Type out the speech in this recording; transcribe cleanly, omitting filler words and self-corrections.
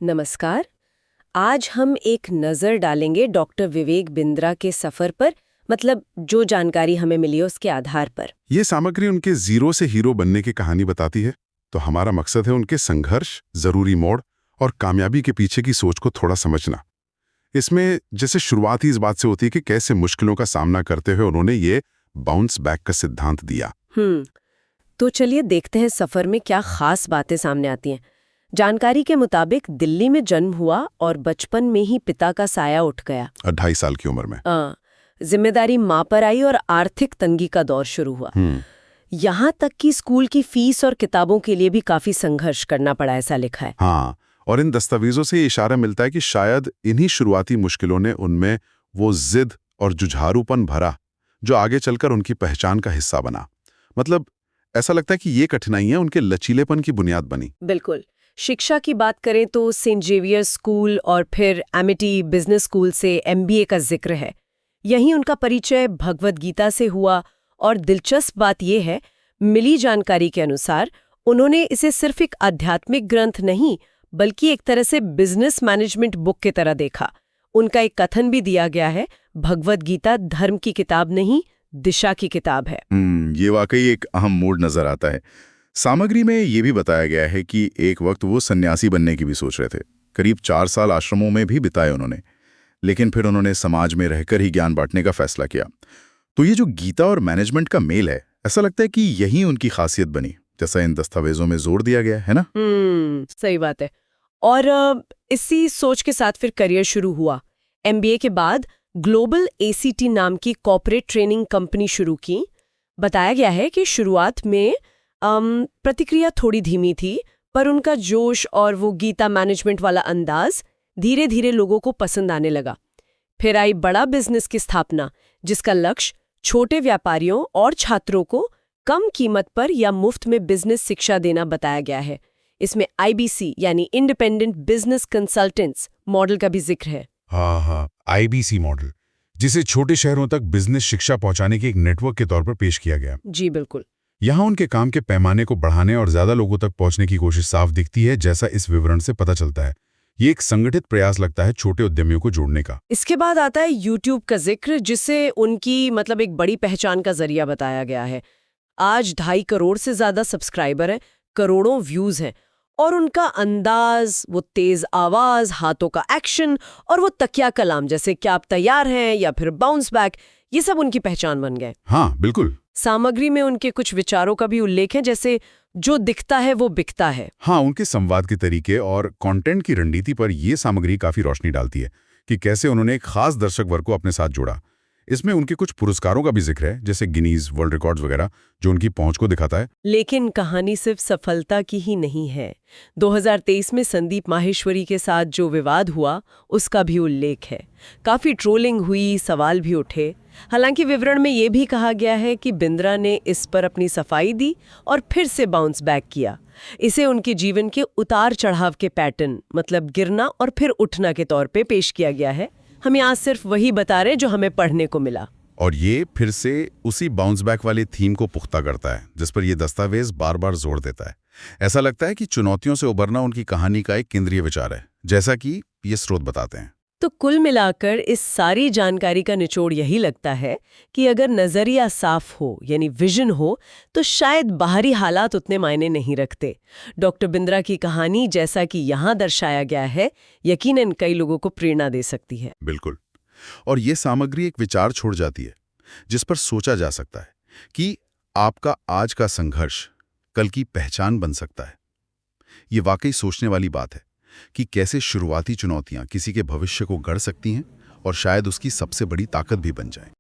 नमस्कार। आज हम एक नज़र डालेंगे डॉक्टर विवेक बिंद्रा के सफ़र पर, मतलब जो जानकारी हमें मिली है उसके आधार पर। ये सामग्री उनके जीरो से हीरो बनने की कहानी बताती है, तो हमारा मकसद है उनके संघर्ष, जरूरी मोड़ और कामयाबी के पीछे की सोच को थोड़ा समझना। इसमें जैसे शुरुआत ही इस बात से होती है कि कैसे मुश्किलों का सामना करते हुए उन्होंने ये बाउंस बैक का सिद्धांत दिया। तो चलिए देखते हैं सफ़र में क्या खास बातें सामने आती हैं। जानकारी के मुताबिक दिल्ली में जन्म हुआ और बचपन में ही पिता का साया उठ गया। 2.5 साल की उम्र में जिम्मेदारी माँ पर आई और आर्थिक तंगी का दौर शुरू हुआ। यहाँ तक कि स्कूल की फीस और किताबों के लिए भी काफी संघर्ष करना पड़ा, ऐसा लिखा है। हाँ, और इन दस्तावेजों से ये इशारा मिलता है कि शायद इन्हीं शुरुआती मुश्किलों ने उनमें वो जिद और जुझारूपन भरा जो आगे चलकर उनकी पहचान का हिस्सा बना। मतलब ऐसा लगता है कि ये कठिनाइयां उनके लचीलेपन की बुनियाद बनी। बिल्कुल। शिक्षा की बात करें तो सेंट जेवियर स्कूल और फिर एमिटी बिजनेस स्कूल से एमबीए का जिक्र है। यहीं उनका परिचय भगवद गीता से हुआ और दिलचस्प बात यह है, मिली जानकारी के अनुसार उन्होंने इसे सिर्फ एक आध्यात्मिक ग्रंथ नहीं बल्कि एक तरह से बिजनेस मैनेजमेंट बुक की तरह देखा। उनका एक कथन भी दिया गया है, भगवद गीता धर्म की किताब नहीं, दिशा की किताब है। ये वाकई एक अहम मोड़ नजर आता है। सामग्री में ये भी बताया गया है कि एक वक्त वो सन्यासी बनने की भी सोच रहे थे। करीब 4 साल आश्रमों में भी बिताए उन्होंने, लेकिन फिर उन्होंने समाज में रहकर ही ज्ञान बांटने का फैसला किया। तो ये जो गीता और मैनेजमेंट का मेल है, ऐसा लगता है कि यही उनकी खासियत बनी, जैसा इन दस्तावेजों में जोर दिया गया है ना। सही बात है। और इसी सोच के साथ फिर करियर शुरू हुआ। एमबीए के बाद ग्लोबल एसीटी नाम की कॉर्पोरेट ट्रेनिंग कंपनी शुरू की। बताया गया है कि शुरुआत में प्रतिक्रिया थोड़ी धीमी थी, पर उनका जोश और वो गीता मैनेजमेंट वाला अंदाज धीरे धीरे लोगों को पसंद आने लगा। फिर आई बड़ा बिजनेस की स्थापना, जिसका लक्ष्य छोटे व्यापारियों और छात्रों को कम कीमत पर या मुफ्त में बिजनेस शिक्षा देना बताया गया है। इसमें आईबीसी यानी इंडिपेंडेंट बिजनेस कंसल्टेंट्स मॉडल का भी जिक्र है। हाँ, आईबीसी मॉडल, जिसे छोटे शहरों तक बिजनेस शिक्षा पहुंचाने के एक नेटवर्क के तौर पर पेश किया गया। जी बिल्कुल। यहाँ उनके काम के पैमाने को बढ़ाने और ज्यादा लोगों तक पहुंचने की कोशिश साफ दिखती है, जैसा इस विवरण से पता चलता है। ये एक संगठित प्रयास लगता है छोटे उद्यमियों को जोड़ने का। इसके बाद आता है यूट्यूब का जिक्र, जिसे उनकी एक बड़ी पहचान का जरिया बताया गया है। आज 2.5 करोड़ से ज्यादा सब्सक्राइबर हैं, करोड़ों व्यूज हैं, और उनका अंदाज, वो तेज आवाज, हाथों का एक्शन और वो तकिया कलाम जैसे क्या आप तैयार हैं या फिर बाउंस बैक, ये सब उनकी पहचान बन गए। हाँ बिल्कुल। सामग्री में उनके कुछ विचारों का भी उल्लेख है, जैसे जो दिखता है वो बिकता है। हाँ, उनके संवाद के तरीके और कंटेंट की रणनीति पर यह सामग्री काफी रोशनी डालती है कि कैसे उन्होंने एक खास दर्शक वर्ग को अपने साथ जोड़ा। इसमें उनके कुछ पुरस्कारों का भी जिक्र है, जैसे गिनीज वर्ल्ड रिकॉर्ड्स वगैरह, जो उनकी पहुंच को दिखाता है। लेकिन कहानी सिर्फ सफलता की ही नहीं है। 2023 में संदीप माहेश्वरी के साथ जो विवाद हुआ, उसका भी उल्लेख है। काफी ट्रोलिंग हुई, सवाल भी उठे। हालांकि विवरण में ये भी कहा गया है कि बिंद्रा ने इस पर अपनी सफाई दी और फिर से बाउंस बैक किया। इसे उनके जीवन के उतार चढ़ाव के पैटर्न, मतलब गिरना और फिर उठना के तौर पे पेश किया गया है। हम यहाँ सिर्फ वही बता रहे जो हमें पढ़ने को मिला। और ये फिर से उसी बाउंस बैक वाले थीम को पुख्ता करता है, जिस पर यह दस्तावेज बार बार जोर देता है। ऐसा लगता है कि चुनौतियों से उबरना उनकी कहानी का एक केंद्रीय विचार है, जैसा कि ये स्रोत बताते हैं। तो कुल मिलाकर इस सारी जानकारी का निचोड़ यही लगता है कि अगर नजरिया साफ हो, यानी विजन हो, तो शायद बाहरी हालात उतने मायने नहीं रखते। डॉक्टर बिंद्रा की कहानी, जैसा कि यहाँ दर्शाया गया है, यकीनन कई लोगों को प्रेरणा दे सकती है। बिल्कुल। और ये सामग्री एक विचार छोड़ जाती है, जिस पर सोचा जा सकता है कि आपका आज का संघर्ष कल की पहचान बन सकता है। ये वाकई सोचने वाली बात है कि कैसे शुरुआती चुनौतियां किसी के भविष्य को गढ़ सकती हैं और शायद उसकी सबसे बड़ी ताकत भी बन जाएं।